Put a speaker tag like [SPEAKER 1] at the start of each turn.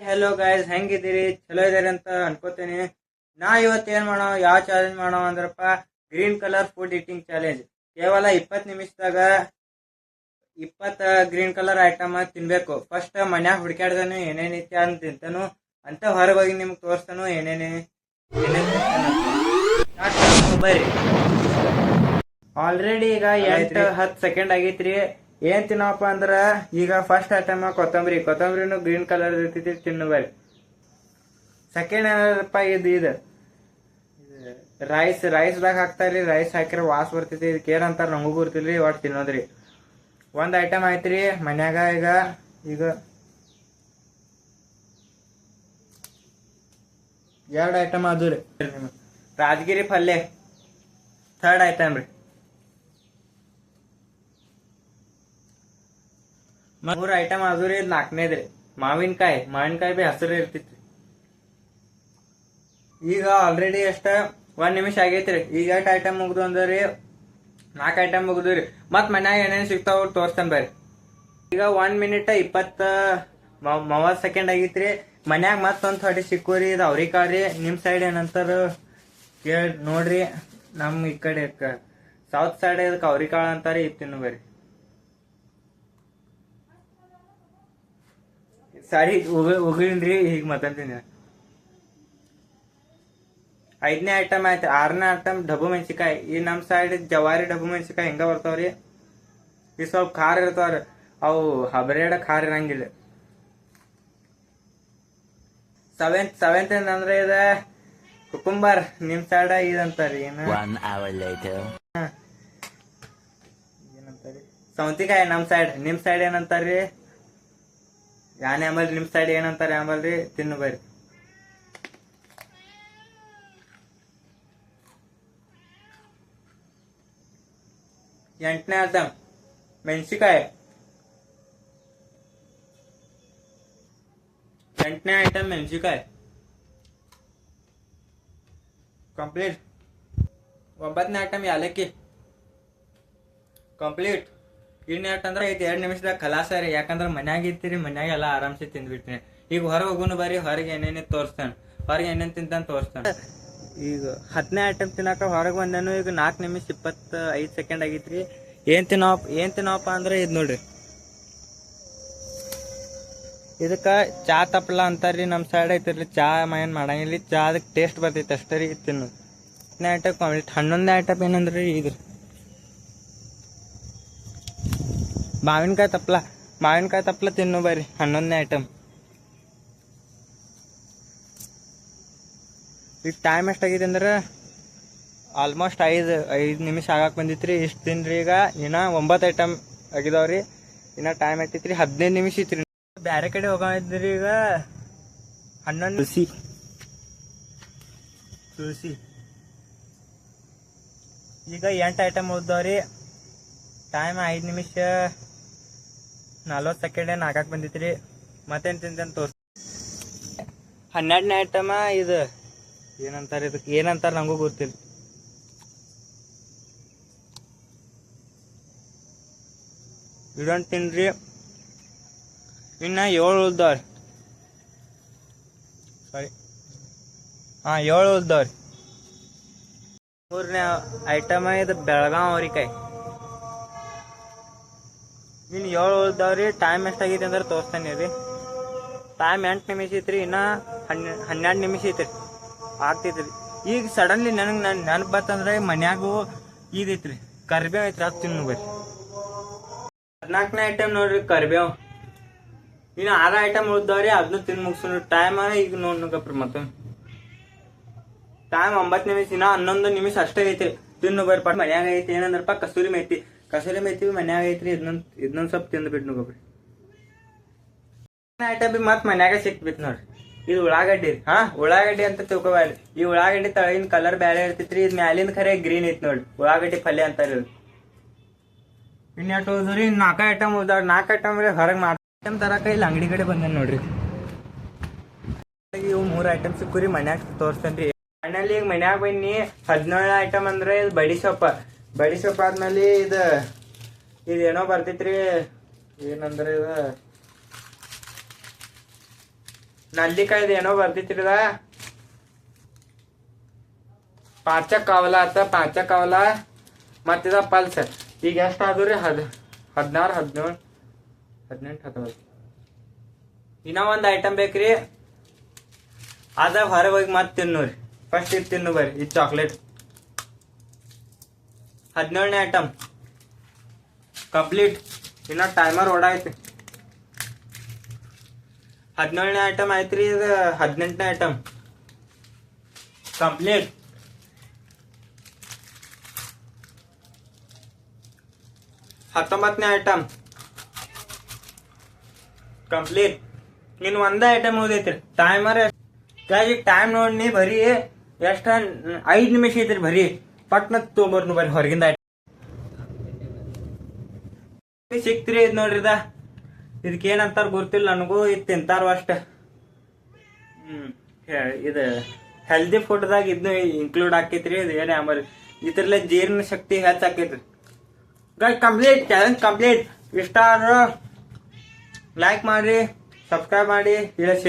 [SPEAKER 1] Hello guys, ಹೆಂಗಿದ್ದೀರಿ? ಚಲೋ ಇದಾರೆ ಅಂತ ಅನ್ಕೋತೀನಿ. ನಾ ಇವತ್ತು ಏನ್ ಮಾಡೋ, ಯಾವ ಚಾಲೆಂಜ್ ಮಾಡೋ ಅಂದ್ರಪ್ಪ, green colour food eating challenge. ಕೇವಲ 20 ನಿಮಿಷದಾಗ 20 ಗ್ರೀನ್ ಕಲರ್ ಐಟಮ್ ತಿನ್ಬೇಕು. ಫಸ್ಟ್ ಮನ್ಯಾಗ ಹುಡುಕ್ಯಾಡ್ದಾನು ಏನೇನೈತಿ ಅಂತ ತಿಂತಾನು, ಅಂತ ಹೊರಗೆ ಹೋಗಿ ನಿಮ್ಗೆ ತೋರಿಸ್ತಾನು ಏನೇನೇ ಬರ್ರಿ. ಆಲ್ರೆಡಿ ಈಗ 8-10 ಸೆಕೆಂಡ್ ಆಗೈತ್ರಿ. ಏನ್ ತಿನ್ನಪ್ಪ ಅಂದ್ರ ಈಗ ಫಸ್ಟ್ ಐಟಮ್ ಕೊತ್ತಂಬರಿನು ಗ್ರೀನ್ ಕಲರ್ ಇರ್ತೈತಿ, ತಿನ್ನು ಬರ್ರಿ. ಸೆಕೆಂಡ್ ಏನಪ್ಪ, ಇದು ರೈಸ್ದಾಗ ಹಾಕ್ತಾರ್ರಿ. ರೈಸ್ ಹಾಕಿರ ವಾಸ್ ಬರ್ತೈತಿ. ಇದಕ್ಕೆ ಏನಂತಾರ ನಂಗೂ ಗೊತ್ತಿಲ್ರಿ, ಒಟ್ಟು ತಿನ್ನೋದ್ರಿ. ಒಂದ್ ಐಟಮ್ ಆಯ್ತ್ರಿ ಮನ್ಯಾಗ. ಈಗ 2 ಐಟಮ್ ಅದು ರೀ. ರಾಜಗಿರಿ ಪಲ್ಯ ಥರ್ಡ್ ಐಟಮ್ ರೀ. 3 ಐಟಮ್ ಅದು ರೀ. 4ನೇದ್ರಿ ಮಾವಿನಕಾಯಿ ಬಿ ಹಸಿರು ಇರ್ತಿತ್ರಿ. ಈಗ ಆಲ್ರೆಡಿ ಎಷ್ಟ 1 ನಿಮಿಷ ಆಗೈತ್ರಿ. ಈಗ 8 ಐಟಮ್ ಮುಗ್ದು ಅಂದ್ರಿ, 4 ಐಟಮ್ ಮುಗ್ದು ರೀ. ಮತ್ ಮನ್ಯಾಗ ಏನೇನ್ ಸಿಗ್ತಾವ ತೋರ್ಸ್ತಾನ ಬರ್ರಿ. ಈಗ 1 ಮಿನಿಟ್ 30 ಸೆಕೆಂಡ್ ಆಗೈತ್ರಿ. ಮನ್ಯಾಗ ಮತ್ತೊಂದ್ 30 ಸಿಕ್ಕೂರಿ. ಇದು ಅವ್ರಿಕಾಳ್ ರೀ. ನಿಮ್ ಸೈಡ್ ಏನಂತಾರ ಕೇಳಿ ನೋಡ್ರಿ. ನಮ್ ಈ ಕಡೆ ಸೌತ್ ಸೈಡ್ ಇದಕ್ಕೆ ಅವ್ರಿಕಾಳ ಅಂತಾರಿ. ತಿನ್ನು ಬರ್ರಿ. ಸಾರಿ ಉಗಿನ್ರಿ. ಈಗ ಮತ್ತಂತೀನಿ. 5ನೇ ಐಟಮ್ ಆಯ್ತು. 6ನೇ ಐಟಮ್ ಡಬ್ಬು ಮೆಣಸಿಕಾಯಿ. ಈ ನಮ್ ಸೈಡ್ ಜವಾರಿ ಡಬ್ಬು ಮೆಣಸಿಕಾಯಿ ಹೆಂಗ ಬರ್ತಾವ್ರಿ, ಈ ಸ್ವಲ್ಪ ಖಾರ ಇರ್ತಾವ್ರಿ. ಅವು ಹಬರೇಡ ಖಾರ ಇರಂಗಿಲ್ಲ. 7th ಅಂದ್ರೆ ಇದ ಕುಕುಂಬರ್. ನಿಮ್ ಸೈಡ್ ಇದಂತಾರಿ ಏನಂತಾರಿ ಸೌಂತಿಕಾಯಿ ನಮ್ ಸೈಡ್. ನಿಮ್ ಸೈಡ್ ಏನಂತಾರ್ರಿ? ಯಾನೆ ಅಂಬಲ್ರಿ. ನಿಮ್ ಸೈಡ್ ಏನಂತಾರ ಅಂಬಲ್ರಿ? ತಿನ್ನು ಬರ್ರಿ. 8ನೇ ಐಟಮ್ ಮೆಣಸಿಕಾಯಿ. 8ನೇ ಐಟಮ್ ಮೆಣಸಿಕಾಯಿ ಕಂಪ್ಲೀಟ್. 9ನೇ ಐಟಮ್ ಯಾಲಕ್ಕಿ ಕಂಪ್ಲೀಟ್. ಇನ್ನು ಯಾಕಂದ್ರೆ 2 ನಿಮಿಷದಾಗ ಖಲಾಸ ರೀ. ಯಾಕಂದ್ರೆ ಮನ್ಯಾಗ ಇರ್ತೀರಿ, ಮನ್ಯಾಗ ಎಲ್ಲ ಆರಾಮ್ಸೆ ತಿಂದ್ಬಿಡ್ತೀನಿ. ಈಗ ಹೊರಗೆ ಹೋಗುನು ಬರ್ರಿ. ಹೊರಗೆ ಏನೇನೇ ತೋರಿಸ್ತಾನೆ, ಹೊರಗೆ ಏನೇನು ತಿಂತಾನೆ ತೋರಿಸ್ತಾನೆ. ಈಗ 10ನೇ ಐಟಮ್ ತಿನ್ನಾಕ ಹೊರಗೆ ಬಂದೇನು. ಈಗ 4 ನಿಮಿಷ 25 ಸೆಕೆಂಡ್ ಆಗೈತ್ರಿ. ಏನ್ ತಿನ್ನಪ್ಪ ಅಂದ್ರೆ ಇದು ನೋಡ್ರಿ. ಇದಕ್ಕ ಚಾ ತಪ್ಪಲ ಅಂತಾರ್ರಿ. ನಮ್ ಸೈಡ್ ಐತಿರ್ಲಿ. ಚಾ ಏನ್ ಮಾಡಂಗಿಲ್ಲ. ಚಾ ಅದಕ್ಕೆ ಟೇಸ್ಟ್ ಬರ್ತೈತಿ ಅಷ್ಟೇ ರೀ. ತಿನ್ನು. 10ನೇ ಐಟಮ್ ಕಂಪ್ಲೀಟ್. 11ನೇ ಐಟಮ್ ಏನಂದ್ರಿ ಇದು ಮಾವಿನಕಾಯಿ ತಪ್ಪಲ ತಿನ್ನು ಬರ್ರಿ. 11ನೇ ಐಟಮ್. ಈಗ ಟೈಮ್ ಎಷ್ಟಾಗಿದೆ ಅಂದ್ರೆ ಆಲ್ಮೋಸ್ಟ್ 5 ನಿಮಿಷ ಆಗಕ್ಕೆ ಬಂದಿತ್ರಿ. ಇಷ್ಟು ತಿನ್ರಿ. ಈಗ ಇನ್ನ 9 ಐಟಮ್ ಆಗಿದಾವ್ರಿ. ಇನ್ನ ಟೈಮ್ ಐತಿತ್ರಿ 15 ನಿಮಿಷ ಐತ್ರಿ. ಬ್ಯಾರೆ ಕಡೆ ಹೋಗಿದ್ರಿ. ಈಗ 11 ತುಳಸಿ. ಈಗ 8 ಐಟಮ್ ಉಳ್ದವ್ರಿ. ಟೈಮ್ 5 ನಿಮಿಷ 40 ಸೆಕೆಂಡ್ ಏನು ಆಗಕ್ಕೆ ಬಂದಿತ್ರಿ. ಮತ್ತೇನು ತಿಂತೇನೆ ತೋರ್ಸಿ. 12ನೇ ಐಟಮ ಇದು ಏನಂತಾರೆ, ಇದಕ್ಕೆ ಏನಂತಾರೆ ನಂಗೂ ಗೊತ್ತಿಲ್ಲ. ಇದೊಂದು ತಿನ್ರಿ. ಇನ್ನ 7 ಉಳ್ದವ್ರಿ. ಸಾರಿ 7 ಉಳ್ದವ್ರಿ. 3ನೇ ಐಟಮ ಇದು ಬೆಳಗಾವ್ ಅವ್ರಿಕಾಯಿ. ಇನ್ನು 7 ಉಳ್ದವ್ರಿ. ಟೈಮ್ ಎಷ್ಟಾಗೈತಿ ಅಂದ್ರೆ ತೋರಿಸ್ತಾನೆ ರೀ. ಟೈಮ್ 8 ನಿಮಿಷ ಐತ್ರಿ. ಇನ್ನ 12 ನಿಮಿಷ ಐತ್ರಿ ಆಗ್ತೈತ್ರಿ. ಈಗ ಸಡನ್ಲಿ ನನಗೆ ನೆನಪು ಬರ್ತಂದ್ರೆ ಮನ್ಯಾಗೂ ಇದೈತ್ರಿ ಕರಿಬೇವು ಐತ್ರಿ. ಅದು ತಿನ್ನು ಬರ್ರಿ. 14ನೇ ಐಟಮ್ ನೋಡ್ರಿ ಕರಿಬೇವು. ಇನ್ನು 6 ಐಟಮ್ ಉಳ್ದವ್ರಿ. ಅದನ್ನು ತಿಂದು ಮುಗಿಸೋಣ. ಟೈಮ್ ಈಗ ನೋಡ್ಬೇಕ್ರಿ. ಮತ್ತೆ ಟೈಮ್ 9 ನಿಮಿಷ. ಇನ್ನ 11 ನಿಮಿಷ ಅಷ್ಟೇ ಐತ್ರಿ. ತಿನ್ನು ಬರ್ರಿ. ಪಟ್ ಮನ್ಯಾಗ ಐತಿ ಏನಂದ್ರಪ್ಪ ಕಸೂರಿ ಮೇತಿ ಮನ್ಯಾಗ ಐತ್ರಿ. ಇದನ್ನೊಂದ್ ಸ್ವಲ್ಪ ತಿಂದು ಬಿಟ್ಟು ನೋಡ್ರಿ. ಐಟಮ್ ಬಿ ಮತ್ ಮನ್ಯಾಗ ಸಿಕ್ಬಿತ್ ನೋಡ್ರಿ. ಇದು ಉಳ್ಳಾಗಡ್ಡಿ. ಉಳ್ಳಾಗಡ್ಡಿ ಅಂತ ತಿಳ್ಕೊಬ್ಯಾಡ್ರಿ. ಈ ಉಳ್ಳಾಗಡ್ಡಿ ತಳಗಿನ ಕಲರ್ ಬ್ಯಾರೆ ಇರ್ತೈತ್ರಿ. ಇದ್ ಮ್ಯಾಲಿಂದ ಖರೆ ಗ್ರೀನ್ ಐತಿ ನೋಡ್ರಿ. ಉಳ್ಳಾಗಡ್ಡಿ ಪಲ್ಯ ಅಂತಾರ. ಇನ್ನೆಟ್ಟು ಹೋದ್ರಿ. 4 ಐಟಮ್ ಉಳ್ದಾವ್ರಿ. 4 ಐಟಮ್ ಹೊರಗೆ ಐಟಮ್ ತರಕ ಇಲ್ಲಿ ಅಂಗಡಿ ಕಡೆ ಬಂದೇನ್ ನೋಡ್ರಿ. ಇವು 3 ಐಟಮ್ ಸಿಕ್ಕೂರಿ. ಮನ್ಯಾಗ ತೋರಿಸ್ತೇನ್ರಿ. ಮನೇಲಿ ಈಗ ಮನ್ಯಾಗ ಬನ್ನಿ. 17 ಐಟಮ್ ಅಂದ್ರೆ ಇದು ಬಡಿ ಸೊಪ್ಪ ಆದ್ಮೇಲೆ ಇದೇನೋ ಬರ್ತೈತ್ರಿ. ಏನಂದ್ರೆ ಇದು ನಲ್ಲಿಕಾಯ್ದು ಏನೋ ಬರ್ದಿತ್ತಿರದ ಪಾಚ ಕಾವಲ ಆತ ಪಾಚ ಕಾವಲ ಮತ್ತಿದ ಪಲ್ಸ್. ಈಗ ಎಷ್ಟು ಆದ್ರಿ 16 17 18 19. ಇನ್ನ ಒಂದ್ ಐಟಮ್ ಬೇಕ್ರಿ, ಅದ ಹೊರಗೆ ಹೋಗಿ ಮತ್ತೆ ತಿನ್ನೋರಿ. ಫಸ್ಟ್ ಇದು ತಿನ್ನು ಬರ್ರಿ, ಇದು ಚಾಕ್ಲೇಟ್. 17ನೇ ಐಟಮ್ ಕಂಪ್ಲೀಟ್. ಇನ್ನ ಟೈಮರ್ ಓಡಾಯ್ತು. 17ನೇ ಐಟಮ್ ಆಯ್ತ್ರಿ. ಇದು 18ನೇ ಐಟಮ್ ಕಂಪ್ಲೀಟ್. 19ನೇ ಐಟಮ್ ಕಂಪ್ಲೀಟ್. ಇನ್ ಒಂದೇ ಐಟಮ್ ಓದೈತ್ರಿ. ಟೈಮರ್ ಈಗ ಟೈಮ್ ನೋಡಿ ಬರೀ ಎಷ್ಟ 5 ನಿಮಿಷ ಐತ್ರಿ. ಬರೀ ಪಟ್ನ ತೊಗೊಂಬರ್ನು ಬರ್ರಿ ಹೊರಗಿಂದ ಐಟಮ್ ಸಿಕ್ತ್ರಿ. ಇದ್ ನೋಡ್ರಿ, ಇದಕ್ಕೆ ಏನಂತಾರ ಗೊತ್ತಿಲ್ಲ ನನಗೂ. ಇದು ತಿಂತಾರ ಅಷ್ಟ. ಇದು ಹೆಲ್ದಿ ಫುಡ್ದಾಗ ಇದನ್ನು ಇನ್ಕ್ಲೂಡ್ ಆಕೈತ್ರಿ. ಇದು ಏನೇ ಆಮೇಲೆ ಇದ್ರಲ್ಲ ಜೀರ್ಣ ಶಕ್ತಿ ಹೆಚ್ಚಾಕೈತ್ರಿ. Complete challenge complete. ಇಷ್ಟ ಆದ್ರ ಲೈಕ್ ಮಾಡಿ, ಸಬ್ಸ್ಕ್ರೈಬ್ ಮಾಡಿ, ಇಲ್ಲ ಶೇರ್